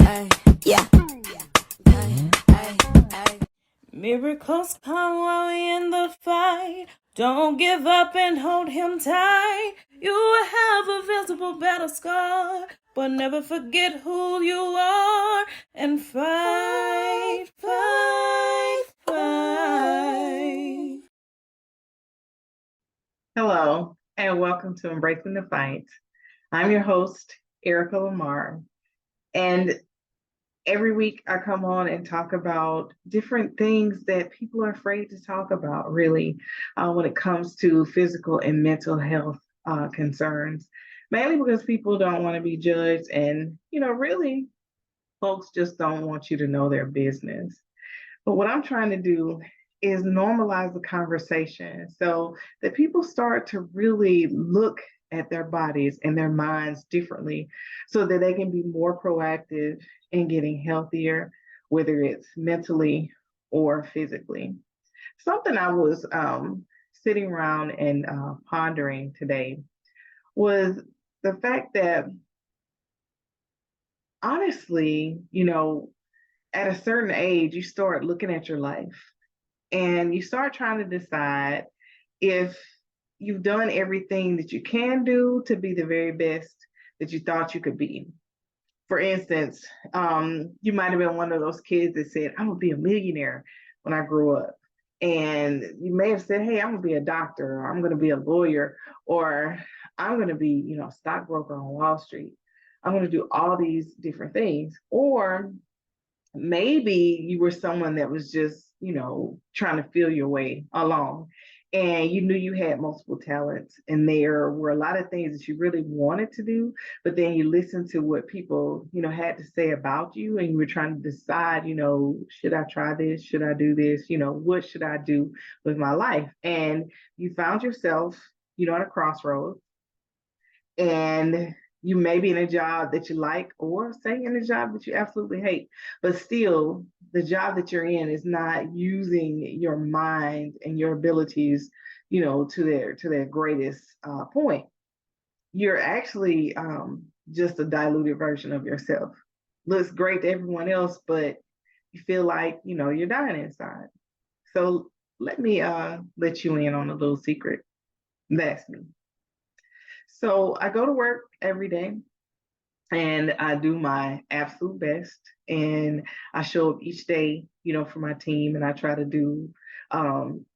Ay, yeah. Ay, ay, ay. Miracles come while we in the fight. Don't give up and hold him tight. You will have a visible battle scar, but never forget who you are and fight, fight, fight. Hello, and welcome to Embracing the Fight. I'm your host, Erica Lamar, and every week I come on and talk about different things that people are afraid to talk about, really, when it comes to physical and mental health concerns, mainly because people don't want to be judged, and, really, folks just don't want you to know their business. But what I'm trying to do is normalize the conversation so that people start to really look at their bodies and their minds differently so that they can be more proactive in getting healthier, whether it's mentally or physically. Something I was sitting around and pondering today was the fact that honestly, at a certain age, you start looking at your life and you start trying to decide if you've done everything that you can do to be the very best that you thought you could be. For instance, you might have been one of those kids that said, I'm going to be a millionaire when I grow up. And you may have said, hey, I'm going to be a doctor, or I'm going to be a lawyer, or I'm going to be, a stockbroker on Wall Street. I'm going to do all these different things. Or maybe you were someone that was just, trying to feel your way along. And you knew you had multiple talents, and there were a lot of things that you really wanted to do, but then you listened to what people, had to say about you, and you were trying to decide, should I try this? Should I do this? What should I do with my life? And you found yourself, at a crossroads, and you may be in a job that you like or say in a job that you absolutely hate, but still the job that you're in is not using your mind and your abilities, to their greatest point. You're actually just a diluted version of yourself. Looks great to everyone else, but you feel like, you're dying inside. So let me let you in on a little secret. That's me. So I go to work every day and I do my absolute best. And I show up each day, for my team, and I try to do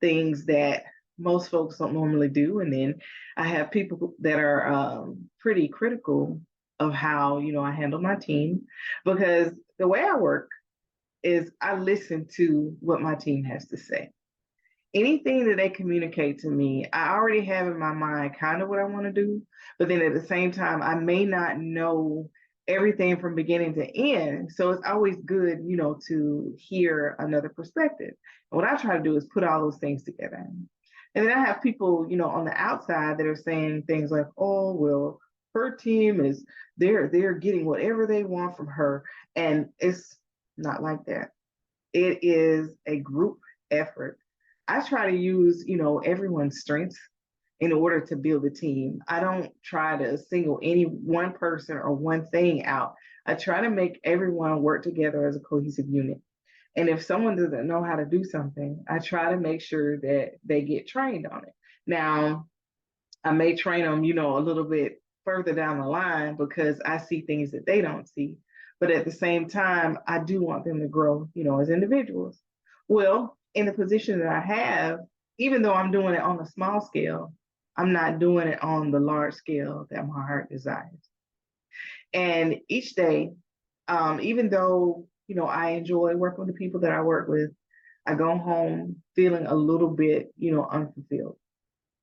things that most folks don't normally do. And then I have people that are pretty critical of how, I handle my team, because the way I work is I listen to what my team has to say. Anything that they communicate to me, I already have in my mind kind of what I want to do, but then at the same time, I may not know everything from beginning to end. So it's always good, to hear another perspective. And what I try to do is put all those things together. And then I have people, on the outside that are saying things like, "Oh, well, her team is they're getting whatever they want from her," and it's not like that. It is a group effort. I try to use, everyone's strengths in order to build a team. I don't try to single any one person or one thing out. I try to make everyone work together as a cohesive unit. And if someone doesn't know how to do something, I try to make sure that they get trained on it. Now, I may train them, a little bit further down the line because I see things that they don't see. But at the same time, I do want them to grow, as individuals. Well, in the position that I have, even though I'm doing it on a small scale, I'm not doing it on the large scale that my heart desires. And each day, even though, I enjoy working with the people that I work with, I go home feeling a little bit, unfulfilled.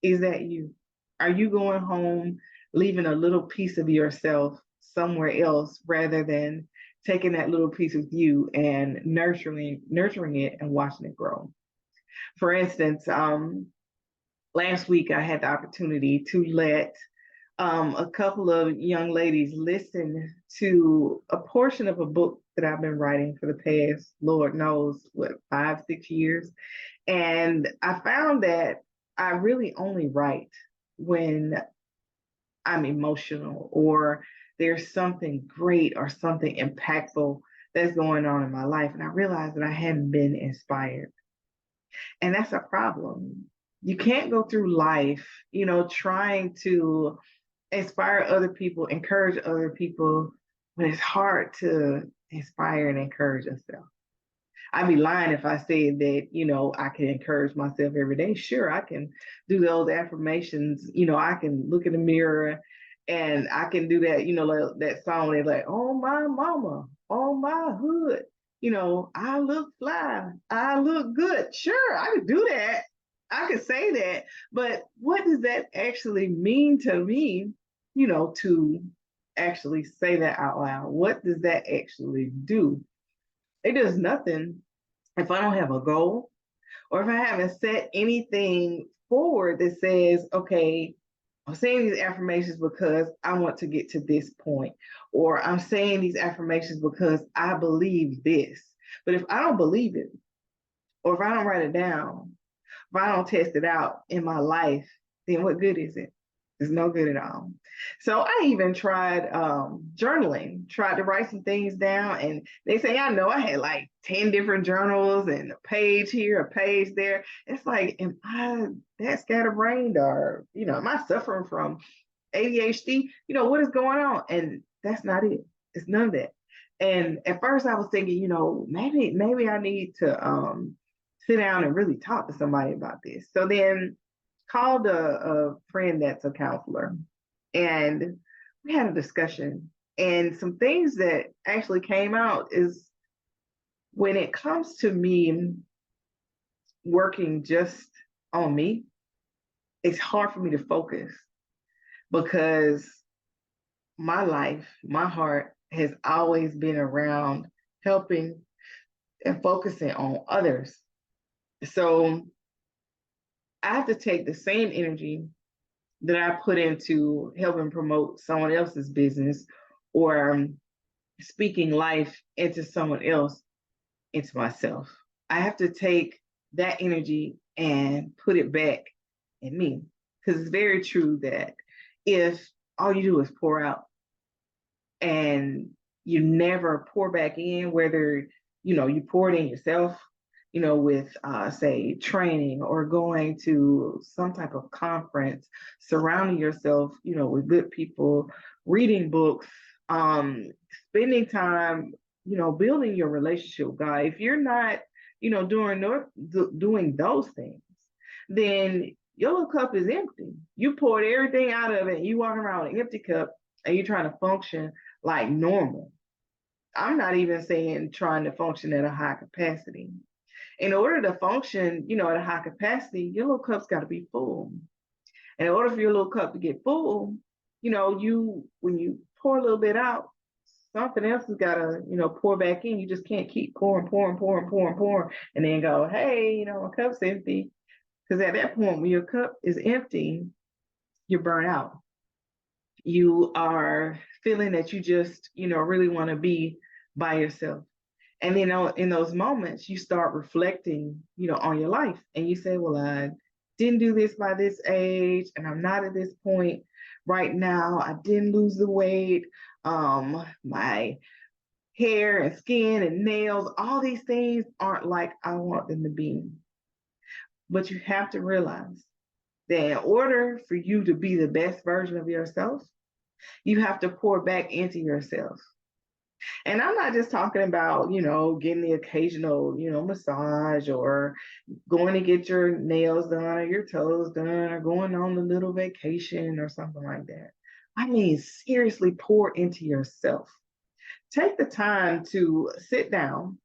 Is that you? Are you going home leaving a little piece of yourself somewhere else rather than taking that little piece of you and nurturing it and watching it grow? For instance, last week I had the opportunity to let a couple of young ladies listen to a portion of a book that I've been writing for the past, Lord knows, what, 5, 6 years. And I found that I really only write when I'm emotional or there's something great or something impactful that's going on in my life. And I realized that I hadn't been inspired. And that's a problem. You can't go through life, trying to inspire other people, encourage other people, when it's hard to inspire and encourage yourself. I'd be lying if I said that, I can encourage myself every day. Sure, I can do those affirmations. I can look in the mirror and I can do that, like that song they like, oh my mama, oh my hood, I look fly, I look good. Sure, I could do that. I could say that. But what does that actually mean to me, to actually say that out loud? What does that actually do? It does nothing if I don't have a goal or if I haven't set anything forward that says, okay, I'm saying these affirmations because I want to get to this point, or I'm saying these affirmations because I believe this. But if I don't believe it, or if I don't write it down, if I don't test it out in my life, then what good is it? It's no good at all. So I even tried journaling, tried to write some things down. And they say, I know I had like 10 different journals and a page here, a page there. It's like, am I that scatterbrained, or, am I suffering from ADHD? What is going on? And that's not it. It's none of that. And at first I was thinking, maybe I need to sit down and really talk to somebody about this. So then called a friend that's a counselor, and we had a discussion. And some things that actually came out is, when it comes to me working just on me, it's hard for me to focus because my life, my heart has always been around helping and focusing on others. So I have to take the same energy that I put into helping promote someone else's business, or speaking life into someone else, into myself. I have to take that energy and put it back in me. Because it's very true that if all you do is pour out and you never pour back in, whether you pour it in yourself, with say training or going to some type of conference, surrounding yourself, with good people, reading books, spending time, building your relationship with God. If you're not, doing those things, then your little cup is empty. You poured everything out of it, and you walking around with an empty cup, and you're trying to function like normal. I'm not even saying trying to function at a high capacity. In order to function, at a high capacity, your little cup's got to be full. And in order for your little cup to get full, when you pour a little bit out, something else has got to, pour back in. You just can't keep pouring, pouring, pouring, pouring, pouring, and then go, hey, my cup's empty. Because at that point, when your cup is empty, you're burnt out. You are feeling that you just, really want to be by yourself. And then in those moments, you start reflecting, on your life, and you say, well, I didn't do this by this age, and I'm not at this point right now. I didn't lose the weight. My hair and skin and nails, all these things aren't like I want them to be. But you have to realize that in order for you to be the best version of yourself, you have to pour back into yourself. And I'm not just talking about, getting the occasional, massage, or going to get your nails done or your toes done, or going on a little vacation or something like that. I mean, seriously, pour into yourself. Take the time to sit down,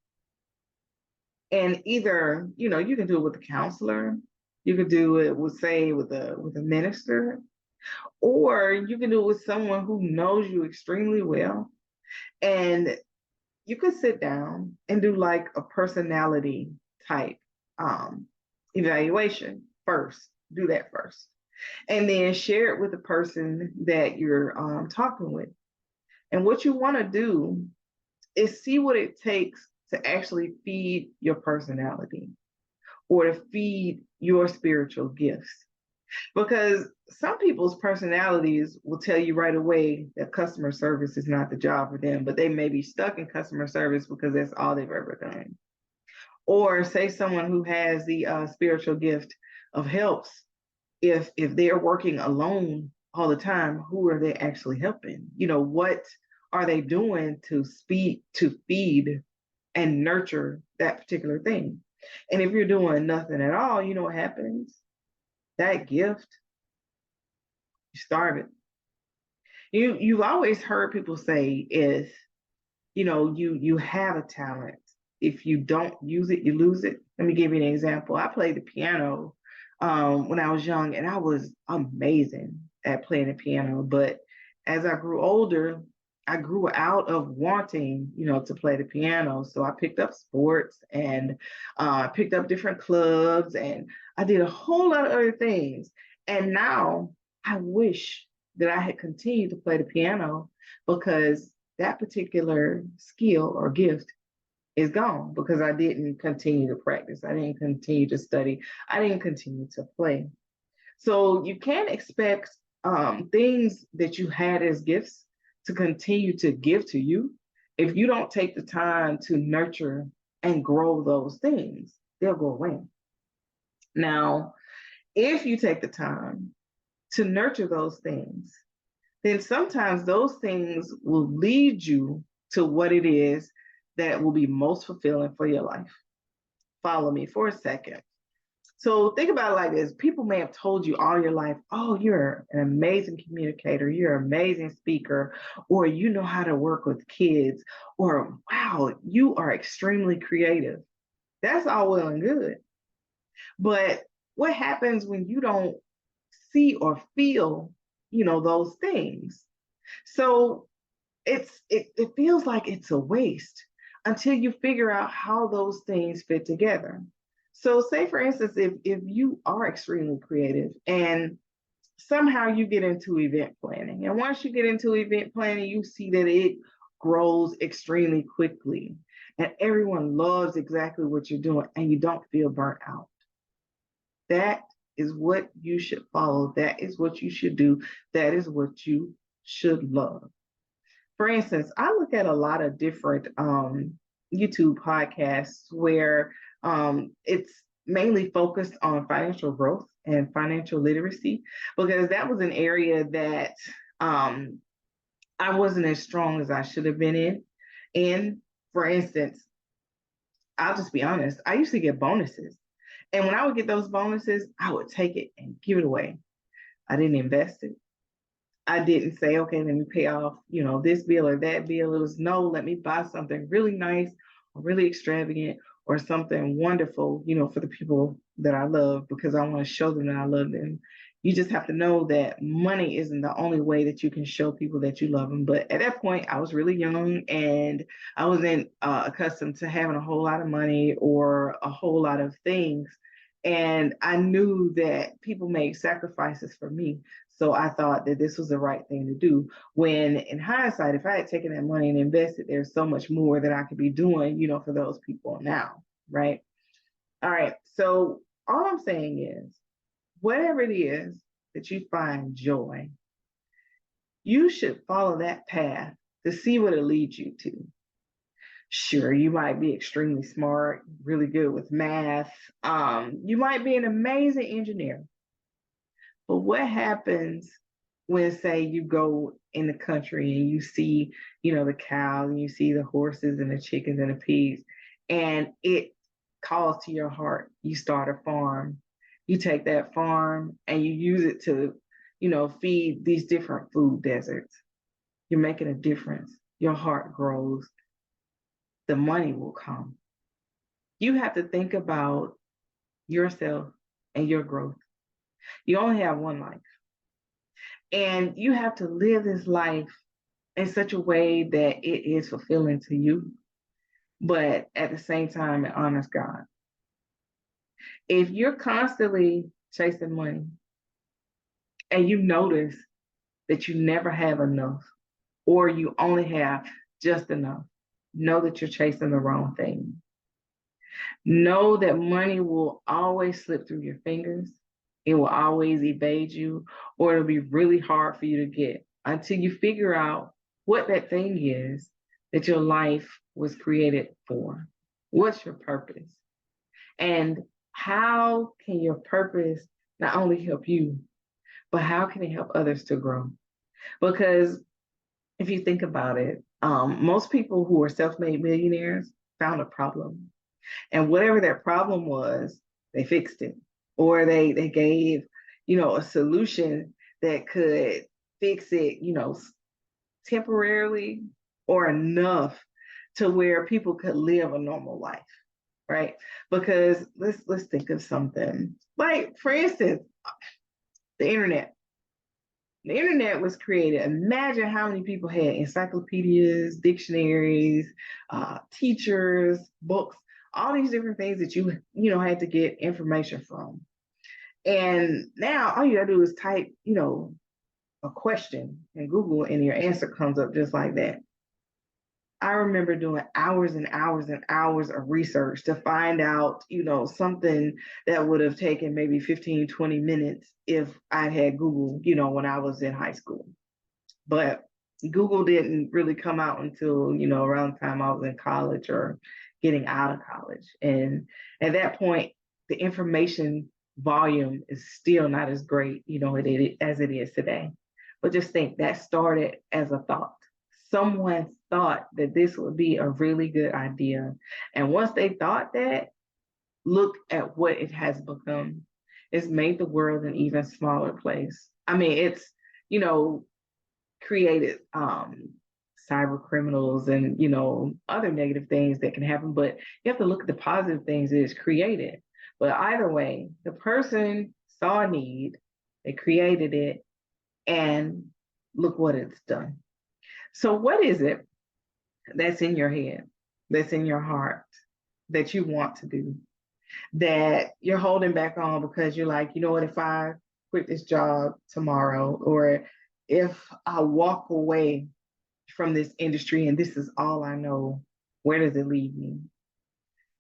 and either, you can do it with a counselor, you could do it with, say, with a minister, or you can do it with someone who knows you extremely well. And you could sit down and do like a personality type um, evaluation first. Do that first. And then share it with the person that you're talking with. And what you want to do is see what it takes to actually feed your personality, or to feed your spiritual gifts. Because some people's personalities will tell you right away that customer service is not the job for them, but they may be stuck in customer service because that's all they've ever done. Or say someone who has the spiritual gift of helps, if they're working alone all the time, who are they actually helping? What are they doing to feed and nurture that particular thing? And if you're doing nothing at all, you know what happens? That gift, you starve it. You've always heard people say is, you have a talent. If you don't use it, you lose it. Let me give you an example. I played the piano when I was young, and I was amazing at playing the piano. But as I grew older, I grew out of wanting, to play the piano. So I picked up sports and picked up different clubs, and I did a whole lot of other things. And now I wish that I had continued to play the piano, because that particular skill or gift is gone because I didn't continue to practice. I didn't continue to study. I didn't continue to play. So you can't expect things that you had as gifts to continue to give to you if you don't take the time to nurture and grow those things. They'll go away. Now, if you take the time to nurture those things, then sometimes those things will lead you to what it is that will be most fulfilling for your life. Follow me for a second. So think about it like this. People may have told you all your life, oh, you're an amazing communicator, you're an amazing speaker, or you know how to work with kids, or wow, you are extremely creative. That's all well and good. But what happens when you don't see or feel, those things? So it feels like it's a waste until you figure out how those things fit together. So say for instance, if you are extremely creative and somehow you get into event planning, and once you get into event planning, you see that it grows extremely quickly and everyone loves exactly what you're doing and you don't feel burnt out. That is what you should follow. That is what you should do. That is what you should love. For instance, I look at a lot of different YouTube podcasts where it's mainly focused on financial growth and financial literacy, because that was an area that um, I wasn't as strong as I should have been in. And for instance, I'll just be honest, I used to get bonuses. And when I would get those bonuses, I would take it and give it away. I didn't invest it. I didn't say, okay, let me pay off, this bill or that bill. It was no, let me buy something really nice or really extravagant or something wonderful, for the people that I love, because I want to show them that I love them. You just have to know that money isn't the only way that you can show people that you love them. But at that point, I was really young and I wasn't accustomed to having a whole lot of money or a whole lot of things. And I knew that people made sacrifices for me. So I thought that this was the right thing to do. When in hindsight, if I had taken that money and invested, there's so much more that I could be doing, for those people now, right? All right. So all I'm saying is, whatever it is that you find joy, you should follow that path to see what it leads you to. Sure, you might be extremely smart, really good with math. You might be an amazing engineer. But what happens when, say, you go in the country and you see, the cows and you see the horses and the chickens and the pigs, and it calls to your heart? You start a farm. You take that farm and you use it to, feed these different food deserts. You're making a difference. Your heart grows. The money will come. You have to think about yourself and your growth. You only have one life. And you have to live this life in such a way that it is fulfilling to you, but at the same time, it honors God. If you're constantly chasing money and you notice that you never have enough or you only have just enough, know that you're chasing the wrong thing. Know that money will always slip through your fingers. It will always evade you, or it'll be really hard for you to get until you figure out what that thing is that your life was created for. What's your purpose? And how can your purpose not only help you, but how can it help others to grow? Because if you think about it, most people who are self-made millionaires found a problem, and whatever their problem was, they fixed it, or they gave, a solution that could fix it, temporarily or enough to where people could live a normal life, right? Because let's think of something like, for instance, the internet. The internet was created. Imagine how many people had encyclopedias, dictionaries, teachers, books, all these different things that had to get information from. And now all you gotta do is type, a question in Google, and your answer comes up just like that. I remember doing hours and hours and hours of research to find out, something that would have taken maybe 15, 20 minutes if I had Google, when I was in high school. But Google didn't really come out until, around the time I was in college or getting out of college. And at that point, the information volume is still not as great, as it is today. But just think that started as a thought. Someone thought that this would be a really good idea. And once they thought that, look at what it has become. It's made the world an even smaller place. I mean, it's, you know, created cyber criminals and, other negative things that can happen, but you have to look at the positive things that it's created. But either way, the person saw a need, they created it, and look what it's done. So, what is it that's in your head, that's in your heart, that you want to do, that you're holding back on because you're like, you know what, if I quit this job tomorrow, or if I walk away from this industry and this is all I know, where does it leave me?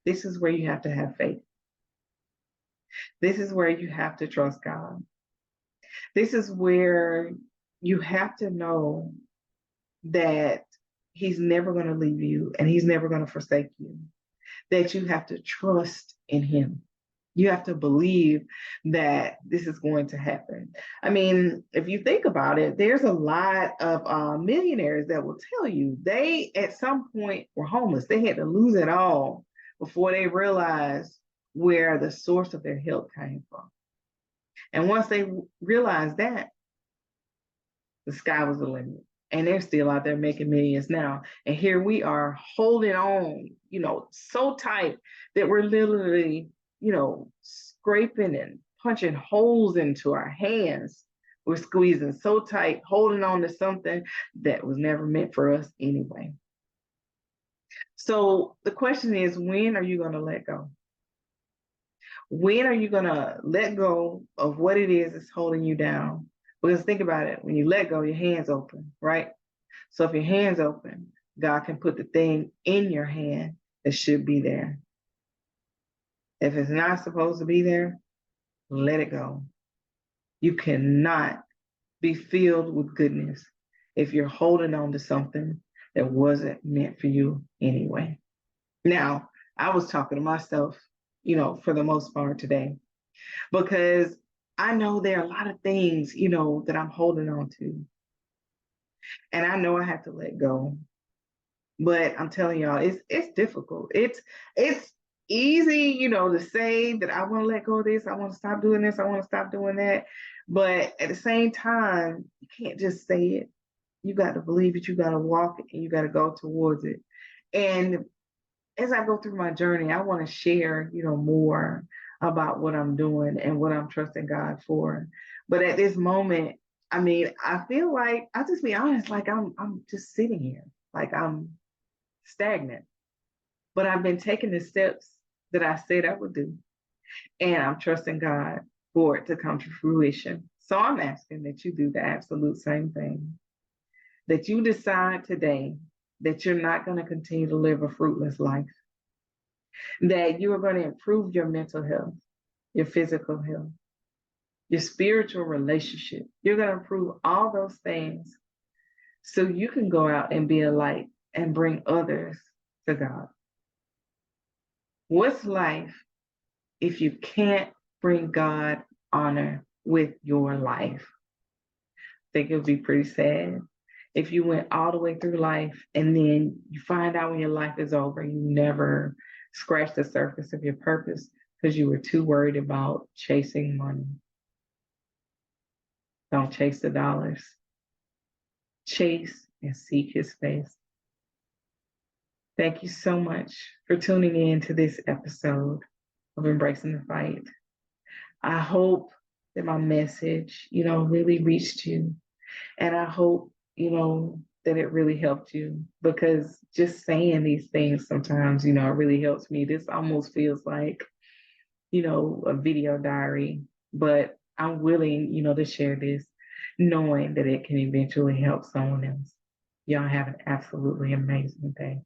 This is where you have to have faith. This is where you have to trust God. This is where you have to know that He's never going to leave you and He's never going to forsake you, that you have to trust in Him. You have to believe that this is going to happen. I mean, if you think about it, there's a lot of millionaires that will tell you they, at some point, were homeless. They had to lose it all before they realized where the source of their health came from. And once they realized that, the sky was the limit. And they're still out there making millions now. And here we are holding on, so tight that we're literally, scraping and punching holes into our hands. We're squeezing so tight, holding on to something that was never meant for us anyway. So the question is, when are you going to let go? When are you going to let go of what it is that's holding you down? Because think about it, when you let go, your hands open, right? So if your hands open, God can put the thing in your hand that should be there. If it's not supposed to be there, let it go. You cannot be filled with goodness if you're holding on to something that wasn't meant for you anyway. Now, I was talking to myself, for the most part today, because I know there are a lot of things, that I'm holding on to. And I know I have to let go. But I'm telling y'all, it's difficult. It's easy, to say that I want to let go of this, I want to stop doing this, I want to stop doing that. But at the same time, you can't just say it. You got to believe it, you got to walk it, and you got to go towards it. And as I go through my journey, I want to share, more about what I'm doing and what I'm trusting God for. But at this moment, I mean, I feel like, I'll just be honest, like I'm just sitting here, like I'm stagnant. But I've been taking the steps that I said I would do. And I'm trusting God for it to come to fruition. So I'm asking that you do the absolute same thing. That you decide today that you're not going to continue to live a fruitless life. That you are going to improve your mental health, your physical health. your spiritual relationship. You're going to improve all those things so you can go out and be a light and bring others to God. What's life if you can't bring God honor with your life? I think it would be pretty sad if you went all the way through life and then you find out when your life is over, you never scratched the surface of your purpose because you were too worried about chasing money. Don't chase the dollars. Chase and seek his face. Thank you so much for tuning in to this episode of Embracing the Fight. I hope that my message, really reached you. And I hope, that it really helped you, because just saying these things sometimes, it really helps me. This almost feels like, a video diary, but I'm willing, to share this, knowing that it can eventually help someone else. Y'all have an absolutely amazing day.